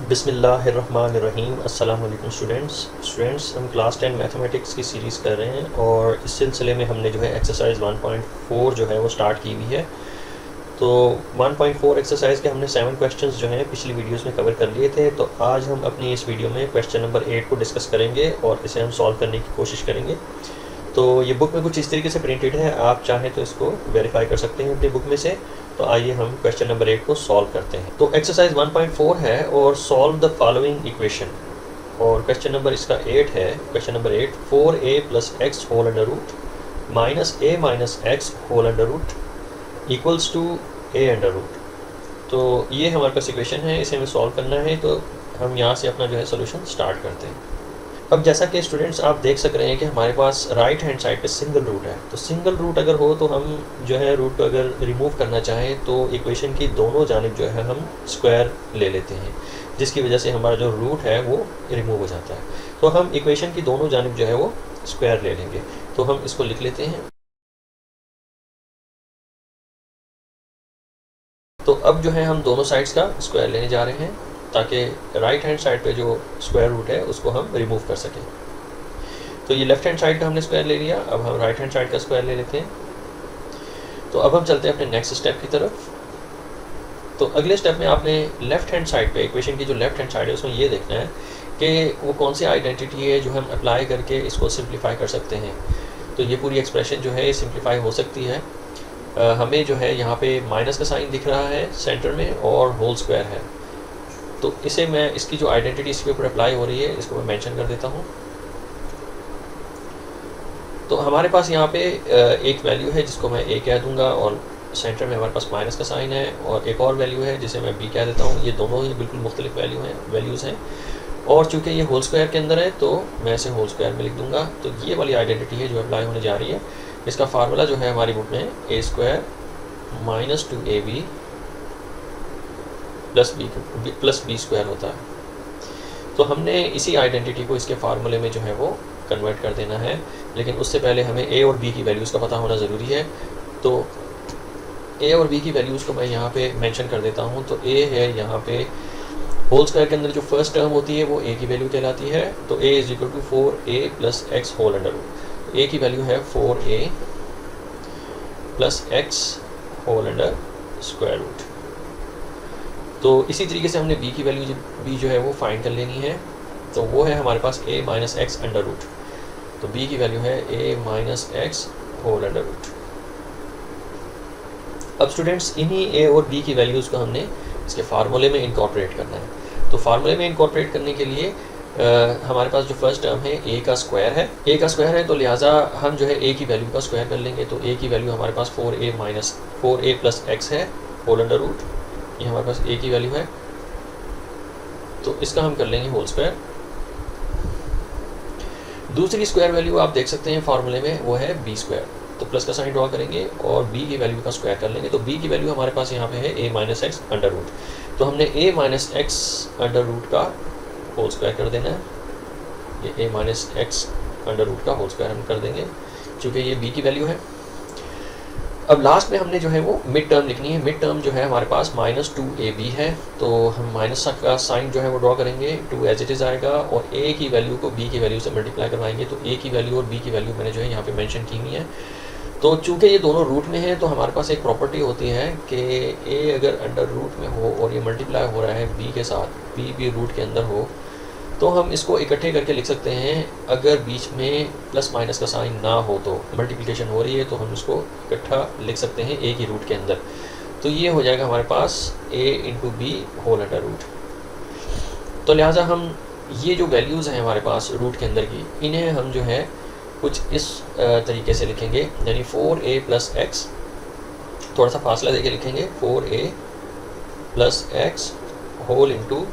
बिस्मिल्लाहिर्रहमानिर्रहीम। अस्सलाम वालेकुम स्टूडेंट्स, हम क्लास 10 मैथमेटिक्स की सीरीज़ कर रहे हैं और इस सिलसिले में हमने जो है एक्सरसाइज 1.4 जो है वो स्टार्ट की हुई है। तो 1.4 एक्सरसाइज के हमने 7 क्वेश्चंस जो हैं पिछली वीडियोस में कवर कर लिए थे। तो आज हम अपनी इस वीडियो में क्वेश्चन नंबर 8 को डिस्कस करेंगे और इसे हम सॉल्व करने की कोशिश करेंगे। तो ये बुक में कुछ इस तरीके से प्रिंटेड है, आप चाहें तो इसको वेरीफाई कर सकते हैं अपनी बुक में से। तो आइए हम क्वेश्चन नंबर 8 को सॉल्व करते हैं। तो एक्सरसाइज 1.4 है और सॉल्व द फॉलोइंग इक्वेशन, और क्वेश्चन नंबर इसका 8 है। Question number 8, 4a plus x whole under root minus a minus x whole under root equals to a under root. तो ये हमारे पास इक्वेशन है, इसे हमें सॉल्व करना है। तो हम यहाँ से अपना जो है सोल्यूशन स्टार्ट करते हैं। अब जैसा कि स्टूडेंट्स आप देख सक रहे हैं कि हमारे पास राइट हैंड साइड पे सिंगल रूट है। तो सिंगल रूट अगर हो तो हम जो है रूट को अगर रिमूव करना चाहें तो इक्वेशन की दोनों जानिब जो है हम स्क्वायर ले लेते हैं, जिसकी वजह से हमारा जो रूट है वो रिमूव हो जाता है। तो हम इक्वेशन की दोनों जानिब जो है वो स्क्वायर ले लेंगे। तो हम इसको लिख लेते हैं। तो अब जो है हम दोनों साइड्स का स्क्वायर लेने जा रहे हैं ताकि राइट हैंड साइड पे जो स्क्वायर रूट है उसको हम रिमूव कर सकें। तो ये लेफ्ट हैंड साइड का हमने स्क्वायर ले लिया, अब हम राइट हैंड साइड का स्क्वायर ले लेते हैं। तो अब हम चलते हैं अपने नेक्स्ट स्टेप की तरफ। तो अगले स्टेप में आपने लेफ्ट हैंड साइड पे इक्वेशन की जो लेफ्ट हैंड साइड है उसमें ये देखना है कि वो कौन सी आइडेंटिटी है जो हम अप्लाई करके इसको सिंप्लीफाई कर सकते हैं। तो ये पूरी एक्सप्रेशन जो है ये सिंप्लीफाई हो सकती है। हमें जो है यहाँ पे माइनस का साइन दिख रहा है सेंटर में और होल स्क्वायर है। तो इसे मैं इसकी जो आइडेंटिटी इसके ऊपर अप्लाई हो रही है इसको मैं मेंशन कर देता हूँ। तो हमारे पास यहाँ पे एक वैल्यू है जिसको मैं a कह दूंगा और सेंटर में हमारे पास माइनस का साइन है, और एक और वैल्यू है जिसे मैं b कह देता हूँ। ये दोनों ही बिल्कुल मुख्तलिफ वैल्यूज़ हैं और चूँकि ये होल स्क्वायर के अंदर है तो मैं इसे होल स्क्वायर में लिख दूँगा। तो ये वाली आइडेंटिटी है जो अप्लाई होने जा रही है। इसका फार्मूला जो है हमारी बुक में a square minus 2ab plus b square होता है। तो हमने इसी आइडेंटिटी को इसके फार्मूले में जो है वो कन्वर्ट कर देना है, लेकिन उससे पहले हमें a और b की वैल्यूज़ का पता होना ज़रूरी है। तो a और b की वैल्यूज़ को मैं यहाँ पे मेंशन कर देता हूँ। तो a है यहाँ पे होल स्क्वायर के अंदर जो फर्स्ट टर्म होती है वो a की वैल्यू कहलाती है। तो a is equal to 4a plus x whole under root. a की वैल्यू है 4a plus x whole under square root. तो इसी तरीके से हमने b की वैल्यू जो है वो फाइंड कर लेनी है। तो वो है हमारे पास a minus x under root. तो b की वैल्यू है a minus x whole under root. अब स्टूडेंट्स इन्हीं a और b की वैल्यूज़ को हमने इसके फार्मूले में इनकॉर्पोरेट करना है। तो फार्मूले में इनकॉर्पोरेट करने के लिए हमारे पास जो फर्स्ट टर्म है a का स्क्वायर है। a का स्क्वायर है तो लिहाजा हम जो है a की वैल्यू का स्क्वायर कर लेंगे। तो a की वैल्यू हमारे पास 4a प्लस एक्स है होल अंडर रूट। ये हमारे पास a की वैल्यू है, तो इसका हम कर लेंगे होल स्क्वायर। दूसरी स्क्वायर वैल्यू आप देख सकते हैं फार्मूले में, वो है b स्क्वायर। तो प्लस का साइन ड्रॉ करेंगे और b की वैल्यू का स्क्वायर कर लेंगे। तो b की वैल्यू हमारे पास यहाँ पे है a minus x under root. तो हमने a minus x under root का होल स्क्वायर कर देना है। ये a minus x under root का होल स्क्वायर हम कर देंगे क्योंकि ये b की वैल्यू है। अब लास्ट में हमने जो है वो मिड टर्म लिखनी है। मिड टर्म जो है हमारे पास माइनस 2ab है। तो हम माइनस का साइन जो है वो ड्रॉ करेंगे, 2 एज इट इज़ आएगा और a की वैल्यू को b की वैल्यू से मल्टीप्लाई करवाएंगे। तो a की वैल्यू और b की वैल्यू मैंने जो है यहाँ पे मेंशन की हुई है। तो चूँकि ये दोनों रूट में है तो हमारे पास एक प्रॉपर्टी होती है कि a अगर अंडर रूट में हो और ये मल्टीप्लाई हो रहा है b के साथ, b भी रूट के अंदर हो, तो हम इसको इकट्ठे करके लिख सकते हैं। अगर बीच में प्लस माइनस का साइन ना हो तो मल्टीप्लिकेशन हो रही है तो हम इसको इकट्ठा लिख सकते हैं a की रूट के अंदर। तो ये हो जाएगा हमारे पास a into b whole under root. तो लिहाजा हम ये जो वैल्यूज़ हैं हमारे पास रूट के अंदर की, इन्हें हम जो है कुछ इस तरीके से लिखेंगे, यानी 4a प्लस एक्स, थोड़ा सा फासला देके लिखेंगे, 4a plus x whole into,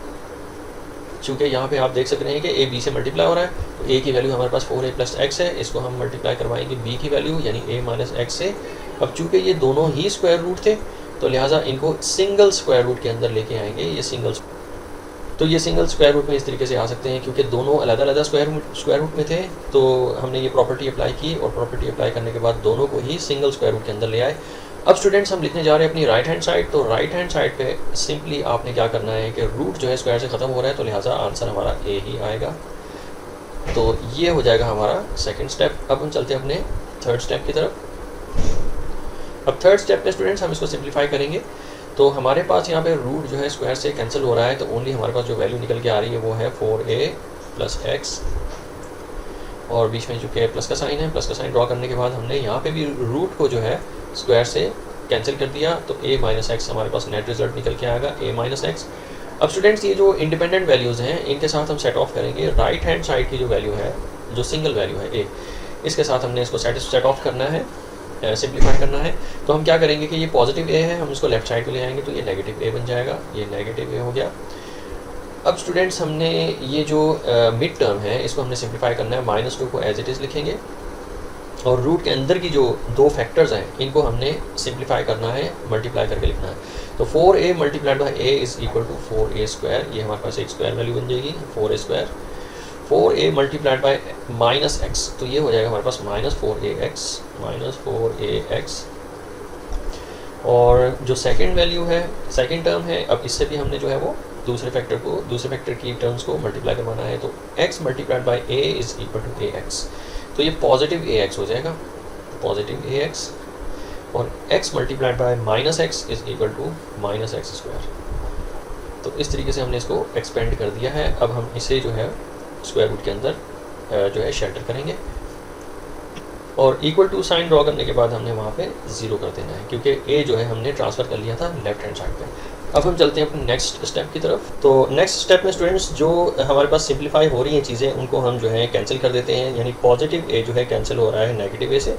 चूँकि यहाँ पे आप देख सक रहे हैं कि a b से मल्टीप्लाई हो रहा है। तो a की वैल्यू हमारे पास 4a प्लस एक्स है, इसको हम मल्टीप्लाई करवाएंगे b की वैल्यू यानी a माइनस एक्स से। अब चूँकि ये दोनों ही स्क्वायर रूट थे तो लिहाजा इनको सिंगल स्क्वायर रूट के अंदर लेके आएंगे। ये सिंगल स्क्वायर रूट में इस तरीके से आ सकते हैं क्योंकि दोनों अलग-अलग स्क्वायर रूट में थे। तो हमने ये प्रॉपर्टी अप्लाई की और प्रॉपर्टी अप्लाई करने के बाद दोनों को ही सिंगल स्क्वायर रूट के अंदर ले आए। अब स्टूडेंट्स हम लिखने जा रहे हैं अपनी राइट हैंड साइड। तो राइट हैंड साइड पे सिंपली आपने क्या करना है कि रूट जो है स्क्वायर से ख़त्म हो रहा है, तो लिहाजा आंसर हमारा ए ही आएगा। तो ये हो जाएगा हमारा सेकंड स्टेप। अब हम चलते हैं अपने थर्ड स्टेप की तरफ। अब थर्ड स्टेप पे स्टूडेंट्स हम इसको सिंप्लीफाई करेंगे। तो हमारे पास यहाँ पे रूट जो है स्क्वायर से कैंसिल हो रहा है, तो ओनली हमारे पास जो वैल्यू निकल के आ रही है वो है 4a + x, और बीच में चूँकि प्लस का साइन है, प्लस का साइन ड्रॉ करने के बाद हमने यहाँ पे भी रूट को जो है स्क्वायर से कैंसिल कर दिया, तो a - x हमारे पास नेट रिजल्ट निकल के आएगा a - x। अब स्टूडेंट्स ये जो इंडिपेंडेंट वैल्यूज़ हैं इनके साथ हम सेट ऑफ करेंगे। राइट हैंड साइड की जो वैल्यू है, जो सिंगल वैल्यू है a, इसके साथ हमने इसको सेट ऑफ करना है, सिंप्लीफाई करना है। तो हम क्या करेंगे कि ये पॉजिटिव a है, हम इसको लेफ्ट साइड पे ले आएंगे, तो ये नेगेटिव a बन जाएगा, ये नेगेटिव a हो गया। अब स्टूडेंट्स हमने ये जो मिड टर्म है इसको हमने सिंप्लीफाई करना है, -2 को एज इट इज़ लिखेंगे, और रूट के अंदर की जो दो फैक्टर्स हैं इनको हमने सिंप्लीफाई करना है, मल्टीप्लाई करके लिखना है। तो 4a × a = 4a², ये हमारे पास एक स्क्वायर वैल्यू बन जाएगी 4a²। 4a × -x, तो ये हो जाएगा हमारे पास -4ax। और जो सेकंड वैल्यू है, सेकंड टर्म है, अब इससे भी हमने जो है वो दूसरे फैक्टर की टर्म्स को मल्टीप्लाई करवाना है। तो x × a = ax, तो ये पॉजिटिव ax हो जाएगा, पॉजिटिव ax, और x × -x = -x²। तो इस तरीके से हमने इसको एक्सपेंड कर दिया है। अब हम इसे जो है स्क्वायर रूट के अंदर जो है शेल्टर करेंगे, और इक्वल टू साइन ड्रॉ करने के बाद हमने वहाँ पे 0 कर देना है, क्योंकि a जो है हमने ट्रांसफ़र कर लिया था लेफ्ट हैंड साइड पे। अब हम चलते हैं अपने नेक्स्ट स्टेप की तरफ। तो नेक्स्ट स्टेप में स्टूडेंट्स जो हमारे पास सिंप्लीफाई हो रही हैं चीज़ें उनको हम जो है कैंसिल कर देते हैं, यानी पॉजिटिव a जो है कैंसिल हो रहा है नेगेटिव a से,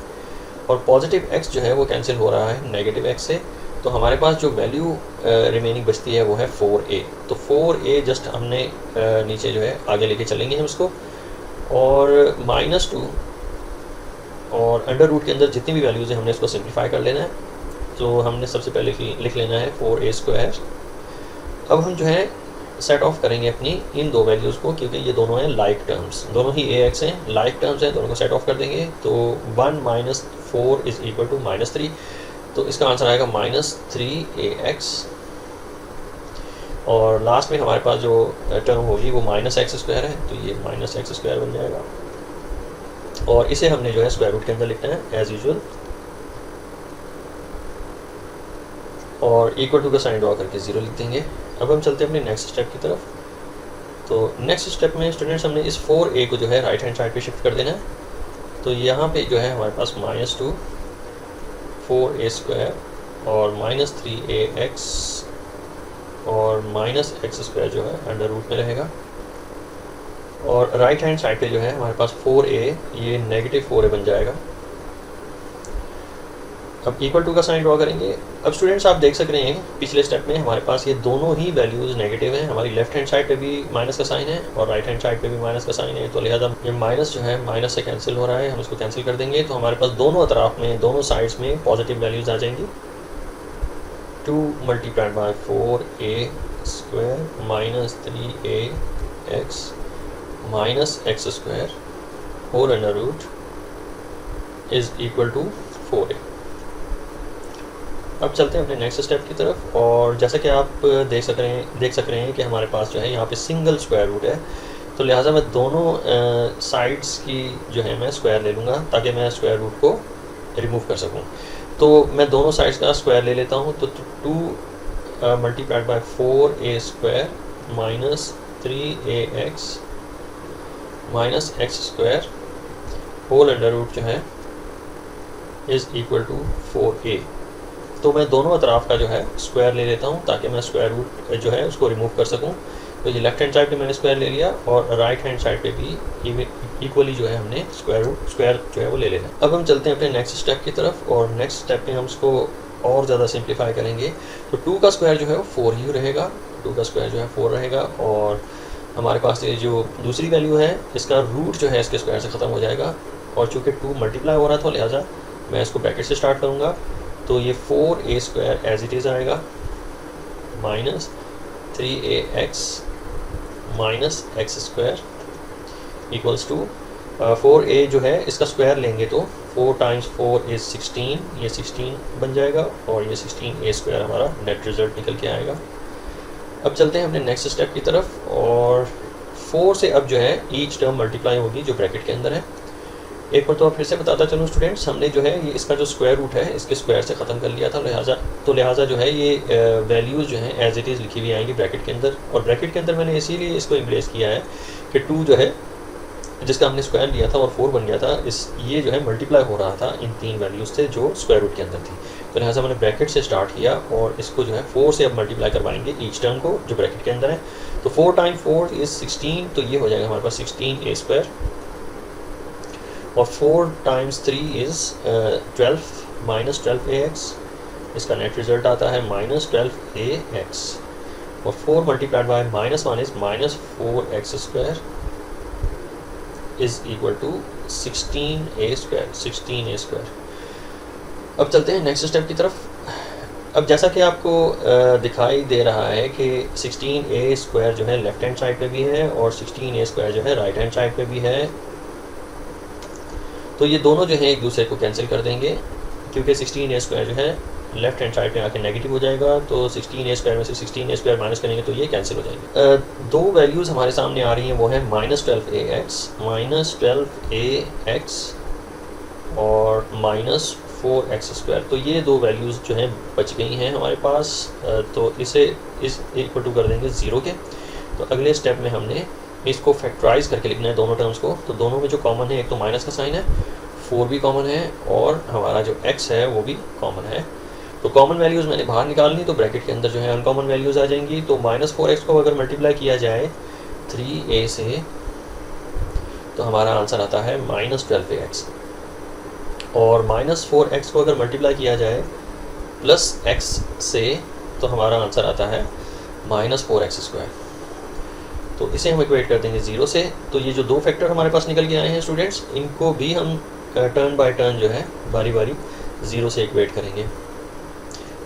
और पॉजिटिव x जो है वो कैंसिल हो रहा है नेगेटिव x से। तो हमारे पास जो वैल्यू रिमेनिंग बचती है वो है 4a। तो 4a जस्ट हमने नीचे जो है आगे लेके चलेंगे हम इसको, और -2 और अंडर रूट के अंदर जितनी भी वैल्यूज़ हैं हमने इसको सिंप्लीफाई कर लेना है। तो हमने सबसे पहले लिख लेना है 4a²। अब हम जो है सेट ऑफ करेंगे अपनी इन दो वैल्यूज़ को, क्योंकि ये दोनों हैं लाइक टर्म्स, दोनों ही ax हैं, लाइक टर्म्स हैं, दोनों को सेट ऑफ कर देंगे। तो 1 - 4 = -3, तो इसका आंसर आएगा -3ax, और लास्ट में हमारे पास जो टर्म होगी वो -x² है, तो ये -x² बन जाएगा, और इसे हमने जो है स्क्वायर रूट के अंदर लिखना है एज यूजुअल, और इक्वल टू का साइन ड्रॉ करके 0 लिख देंगे। अब हम चलते हैं अपने नेक्स्ट स्टेप की तरफ। तो नेक्स्ट स्टेप में स्टूडेंट्स हमने इस 4a को जो है राइट हैंड साइड पे शिफ्ट कर देना है। तो यहाँ पे जो है हमारे पास -2 4a² और -3ax और -x² जो है अंडर रूट में रहेगा, और राइट हैंड साइड पे जो है हमारे पास 4a, ये -4a बन जाएगा। अब इक्वल टू का साइन ड्रॉ करेंगे। अब स्टूडेंट्स आप देख सक रहे हैं पिछले स्टेप में हमारे पास ये दोनों ही वैल्यूज़ नेगेटिव हैं, हमारी लेफ्ट हैंड साइड पे भी माइनस का साइन है और राइट हैंड साइड पे भी माइनस का साइन है, तो लिहाजा ये माइनस जो है माइनस से कैंसिल हो रहा है, हम इसको कैंसिल कर देंगे। तो हमारे पास दोनों अतराफ में, दोनों साइड्स में पॉजिटिव वैल्यूज़ आ जाएंगी। 2 × 4a² -3ax - x² whole under root is equal to 4a। अब चलते हैं अपने नेक्स्ट स्टेप की तरफ, और जैसा कि आप देख सक रहे हैं कि हमारे पास जो है यहाँ पे सिंगल स्क्वायर रूट है, तो लिहाजा मैं दोनों साइड्स की जो है मैं स्क्वायर ले लूँगा ताकि मैं स्क्वायर रूट को रिमूव कर सकूँ। तो मैं दोनों साइड्स का स्क्वायर ले लेता हूँ। तो 2 × 4a² -3ax - x² whole under root जो है इज़ इक्वल टू 4a। तो मैं दोनों अतराफ का जो है स्क्वायर ले लेता हूँ ताकि मैं स्क्वायर रूट जो है उसको रिमूव कर सकूँ। तो ये लेफ्ट हैंड साइड पे मैंने स्क्वायर ले लिया, और राइट हैंड साइड पे भी इक्वली जो है हमने स्क्वायर जो है वो ले लेना। अब हम चलते हैं अपने नेक्स्ट स्टेप की तरफ, और नेक्स्ट स्टेप में हम इसको और ज़्यादा सिंप्लीफाई करेंगे। तो 2 का स्क्वायर जो है वो 4 ही रहेगा, 2 का स्क्वायर जो है 4 रहेगा, और हमारे पास ये जो दूसरी वैल्यू है इसका रूट जो है इसके स्क्वायर से ख़त्म हो जाएगा, और चूँकि 2 मल्टीप्लाई हो रहा था लिहाजा मैं इसको ब्रैकेट से स्टार्ट करूँगा। तो ये 4a² एज इट इज़ आएगा -3ax - x² equals to 4a जो है इसका स्क्वायर लेंगे तो 4 टाइम्स 4 इज़ 16, ये 16 बन जाएगा और ये 16a² हमारा नेट रिज़ल्ट निकल के आएगा। अब चलते हैं अपने नेक्स्ट स्टेप की तरफ, और 4 से अब जो है ईच टर्म मल्टीप्लाई होगी जो ब्रैकेट के अंदर है। एक बार तो फिर से बताता चलूँ स्टूडेंट्स, हमने जो है ये इसका जो स्क्वायर रूट है इसके स्क्वायर से ख़त्म कर लिया था, लिहाजा जो है ये वैल्यूज़ जो हैं एज इट इज़ लिखी हुई आएंगी ब्रैकेट के अंदर। और ब्रैकेट के अंदर मैंने इसीलिए इसको इम्प्लेस किया है कि 2 जो है जिसका हमने स्क्वायर लिया था और 4 बन गया था, ये जो है मल्टीप्लाई हो रहा था इन 3 वैल्यूज़ से जो स्क्वायर रूट के अंदर थी। तो लिहाजा मैंने ब्रैकेट से स्टार्ट किया और इसको जो है 4 से अब मल्टीप्लाई करवाएंगे ईच टर्म को जो ब्रैकेट के अंदर है। तो 4 टाइम 4 इज़ 16, तो ये हो जाएगा हमारे पास 16a², और 4 टाइम्स 3 इज़ 12 माइनस 12ax, इसका नेट रिज़ल्ट आता है माइनस 12ax, और 4 multiplied by -1 is minus 4x² is equal to 16a²। अब चलते हैं नेक्स्ट स्टेप की तरफ। अब जैसा कि आपको दिखाई दे रहा है कि 16a² जो है लेफ़्ट हैंड साइड पे भी है और 16a² जो है राइट हैंड साइड पे भी है, तो ये दोनों जो है एक दूसरे को कैंसिल कर देंगे, क्योंकि 16a² जो है लेफ्ट हैंड साइड पे आके नेगेटिव हो जाएगा, तो 16a² में से 16a² माइनस करेंगे तो ये कैंसिल हो जाएंगे। दो वैल्यूज़ हमारे सामने आ रही हैं, वो है -12ax और -4x²। तो ये दो वैल्यूज़ जो हैं बच गई हैं हमारे पास, तो इसे इस इक्वल टू कर देंगे 0 के। तो अगले स्टेप में हमने इसको फैक्टराइज करके लिखना है दोनों टर्म्स को। तो दोनों में जो कॉमन है, एक तो माइनस का साइन है, 4 भी कॉमन है और हमारा जो x है वो भी कॉमन है। तो कॉमन वैल्यूज़ मैंने बाहर निकालनी, तो ब्रैकेट के अंदर जो है अनकॉमन वैल्यूज़ आ जाएंगी। तो -4x को अगर मल्टीप्लाई किया जाए 3a से, तो हमारा आंसर आता है -12ax, और -4x को अगर मल्टीप्लाई किया जाए +x से, तो हमारा आंसर आता है -4x²। तो इसे हम इक्वेट कर देंगे 0 से। तो ये जो दो फैक्टर हमारे पास निकल के आए हैं स्टूडेंट्स, इनको भी हम टर्न बाय टर्न जो है बारी बारी 0 से इक्वेट करेंगे।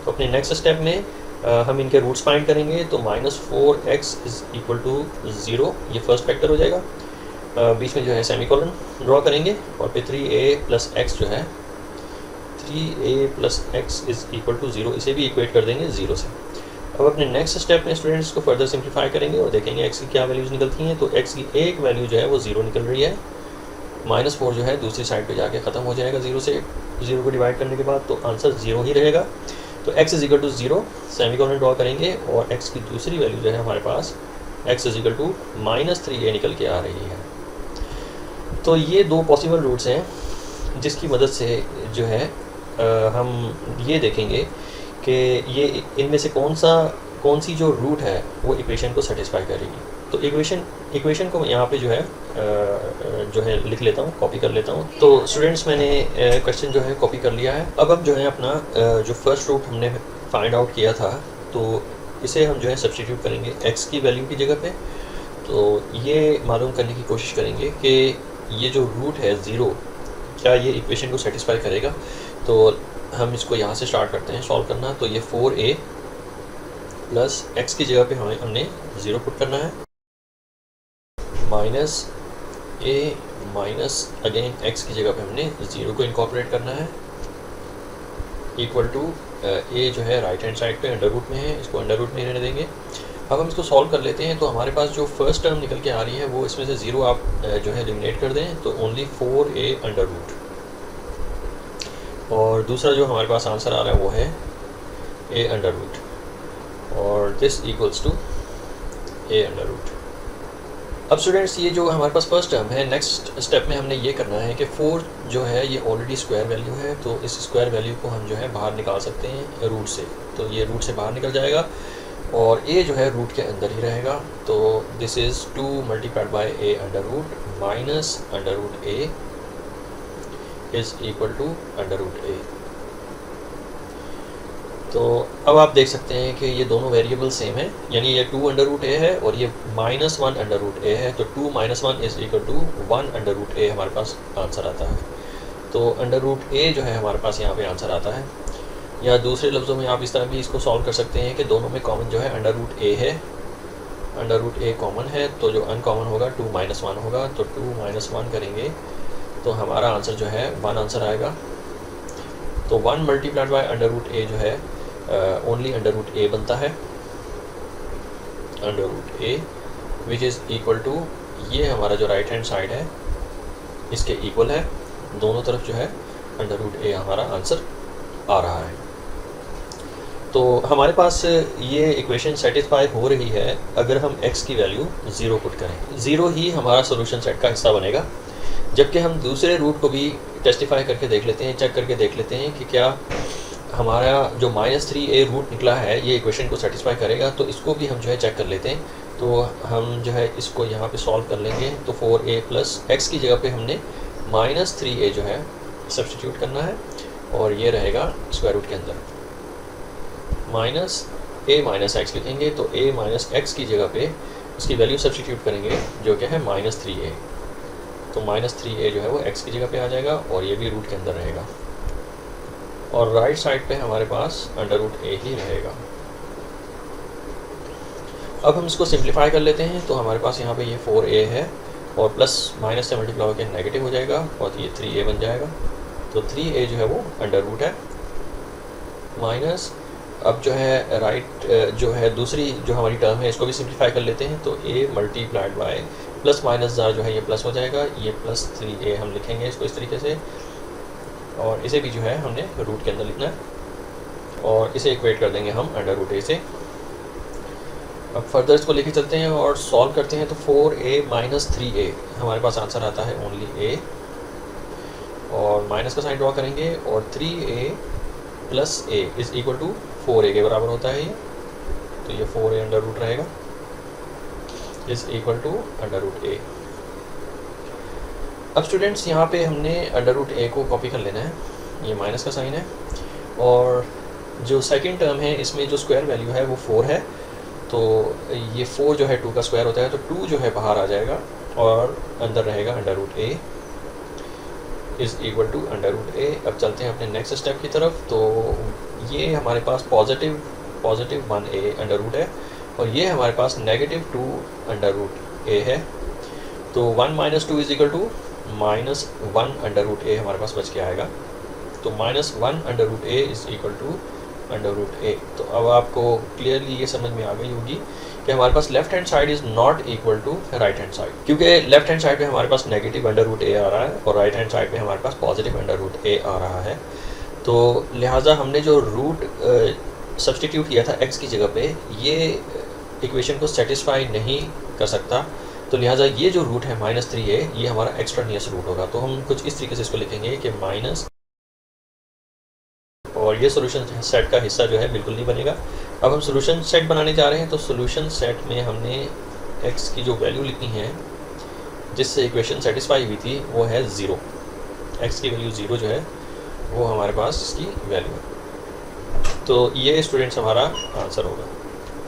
तो अपने नेक्स्ट स्टेप में हम इनके रूट्स फाइंड करेंगे। तो -4x इज़ इक्वल टू 0, ये फर्स्ट फैक्टर हो जाएगा। बीच में जो है सेमीकोलन ड्रॉ करेंगे और फिर 3a + x जो है 3a + x is equal to 0, इसे भी इक्वेट कर देंगे 0 से। अब अपने नेक्स्ट स्टेप में स्टूडेंट्स को फर्दर सिंप्लीफाई करेंगे और देखेंगे x की क्या वैल्यूज़ निकलती हैं। तो x की एक वैल्यू जो है वो 0 निकल रही है, -4 जो है दूसरी साइड पे जाके ख़त्म हो जाएगा 0 से। 0 को डिवाइड करने के बाद तो आंसर 0 ही रहेगा। तो x is equal to 0, semicolon draw करेंगे और x की दूसरी वैल्यू जो है हमारे पास x is equal to -3a निकल के आ रही है। तो ये दो पॉसिबल रूट्स हैं जिसकी मदद से जो है हम ये देखेंगे कि ये इनमें से कौन सी जो रूट है वो इक्वेशन को सेटिस्फाई करेगी। तो इक्वेशन को यहाँ पे जो है लिख लेता हूँ, कॉपी कर लेता हूँ। तो स्टूडेंट्स मैंने क्वेश्चन जो है कॉपी कर लिया है। अब हम जो है अपना जो फर्स्ट रूट हमने फाइंड आउट किया था, तो इसे हम जो है सब्स्टिट्यूट करेंगे x की वैल्यू की जगह पे। तो ये मालूम करने की कोशिश करेंगे कि ये जो रूट है 0, क्या ये इक्वेशन को सेटिस्फाई करेगा। तो हम इसको यहाँ से स्टार्ट करते हैं सॉल्व करना। तो ये 4a + x की जगह पे हमने 0 पुट करना है, -a माइनस अगेन x की जगह पे हमने 0 को इनकॉर्पोरेट करना है, इक्वल टू a जो है राइट हैंड साइड पे अंडर रूट में है, इसको अंडर रूट में रहने देंगे। अब हम इसको सॉल्व कर लेते हैं। तो हमारे पास जो फर्स्ट टर्म निकल के आ रही है वो इसमें से 0 आप जो है एलिमिनेट कर दें, तो ओनली 4a अंडर रूट, और दूसरा जो हमारे पास आंसर आ रहा है वो है a अंडर रूट, और this equals to a under root. अब स्टूडेंट्स ये जो हमारे पास फर्स्ट टर्म है, नेक्स्ट स्टेप में हमने ये करना है कि 4 जो है ये ऑलरेडी स्क्वायर वैल्यू है, तो इस स्क्वायर वैल्यू को हम जो है बाहर निकाल सकते हैं रूट से। तो ये रूट से बाहर निकल जाएगा और a जो है रूट के अंदर ही रहेगा। तो this is 2 multiplied by a under root minus under root a is equal to under root a। तो अब आप देख सकते हैं कि ये दोनों वेरिएबल सेम है, यानी ये 2 अंडर रूट a है और ये -1 अंडर रूट a है। तो 2 - 1 is equal to 1 under root a हमारे पास आंसर आता है। तो अंडर रूट a जो है हमारे पास यहाँ पे आंसर आता है। या दूसरे लफ्ज़ों में आप इस तरह भी इसको सॉल्व कर सकते हैं कि दोनों में कॉमन जो है अंडर रूट a है, अंडर रूट a कॉमन है, तो जो अनकॉमन होगा 2 - 1 होगा। तो 2 - 1 करेंगे तो हमारा आंसर जो है 1 आंसर आएगा। तो 1 multiplied by under root a जो है ओनली अंडर रूट ए बनता है, under root a which is equal to, ये हमारा जो राइट हैंड साइड है इसके इक्वल है, दोनों तरफ जो है अंडर रूट ए हमारा आंसर आ रहा है। तो हमारे पास ये इक्वेशन सेटिस्फाई हो रही है अगर हम x की वैल्यू 0 पुट करें। 0 ही हमारा सोल्यूशन सेट का हिस्सा बनेगा। जबकि हम दूसरे रूट को भी टेस्टिफाई करके देख लेते हैं, चेक करके देख लेते हैं कि क्या हमारा जो -3a रूट निकला है ये इक्वेशन को सेटिस्फाई करेगा। तो इसको भी हम जो है चेक कर लेते हैं। तो हम जो है इसको यहाँ पे सॉल्व कर लेंगे। तो 4a प्लस x की जगह पे हमने -3a जो है सब्स्टिट्यूट करना है और ये रहेगा स्क्वायर रूट के अंदर। -a माइनस x लिखेंगे तो a माइनस x की जगह पे इसकी वैल्यू सब्स्टिट्यूट करेंगे जो क्या है -3a। तो -3a जो है वो x की जगह पे आ जाएगा और ये भी रूट के अंदर रहेगा और राइट साइड पे हमारे पास अंडर रूट a ही रहेगा। अब हम इसको सिंप्लीफाई कर लेते हैं। तो हमारे पास यहाँ पे ये 4a है और प्लस माइनस से मल्टीप्लाई होकर नेगेटिव हो जाएगा और ये 3a बन जाएगा। तो 3a जो है वो अंडर रूट है माइनस, अब जो है राइट जो है दूसरी जो हमारी टर्म है इसको भी सिंप्लीफाई कर लेते हैं। तो a multiplied by plus minus जो है ये प्लस हो जाएगा, ये प्लस 3a हम लिखेंगे इसको इस तरीके से और इसे भी जो है हमने रूट के अंदर लिखना है और इसे इक्वेट कर देंगे हम अंडर रूट a से। अब फर्दर इसको लेके चलते हैं और सॉल्व करते हैं। तो 4a माइनस 3a हमारे पास आंसर आता है ओनली a और माइनस का साइन ड्रॉ करेंगे और 3a plus a is equal to 4a के बराबर होता है ये। तो ये 4a अंडर रूट रहेगा is equal to under root a। अब स्टूडेंट्स यहाँ पे हमने अंडर रूट a को कॉपी कर लेना है, ये माइनस का साइन है और जो सेकंड टर्म है इसमें जो स्क्वायर वैल्यू है वो 4 है। तो ये 4 जो है 2 का स्क्वायर होता है तो 2 जो है बाहर आ जाएगा और अंदर रहेगा under root a is equal to under root a। अब चलते हैं अपने नेक्स्ट स्टेप की तरफ। तो ये हमारे पास पॉजिटिव 1a अंडर रूट है और ये हमारे पास -2 अंडर रूट a है। तो 1 minus 2 is equal to -1 under root a हमारे पास बच के आएगा। तो -1 under root a is equal to under root a। तो अब आपको क्लियरली ये समझ में आ गई होगी कि हमारे पास left hand side is not equal to right hand side, क्योंकि लेफ्ट हैंड साइड पे हमारे पास नेगेटिव अंडर रूट a आ रहा है और राइट हैंड साइड पे हमारे पास पॉजिटिव अंडर रूट a आ रहा है। तो लिहाजा हमने जो रूट सब्स्टिट्यूट किया था x की जगह पे ये इक्वेशन को सेटिस्फाई नहीं कर सकता। तो लिहाजा ये जो रूट है -3a ये हमारा एक्सट्रानियस रूट होगा। तो हम कुछ इस तरीके से इसको लिखेंगे कि माइनस, और ये सोल्यूशन सेट का हिस्सा जो है बिल्कुल नहीं बनेगा। अब हम सोल्यूशन सेट बनाने जा रहे हैं। तो सोल्यूशन सेट में हमने x की जो वैल्यू लिखनी है जिससे इक्वेशन सेटिस्फाई हुई थी वो है 0। x की वैल्यू 0 जो है वो हमारे पास इसकी वैल्यू है। तो ये स्टूडेंट्स हमारा आंसर होगा।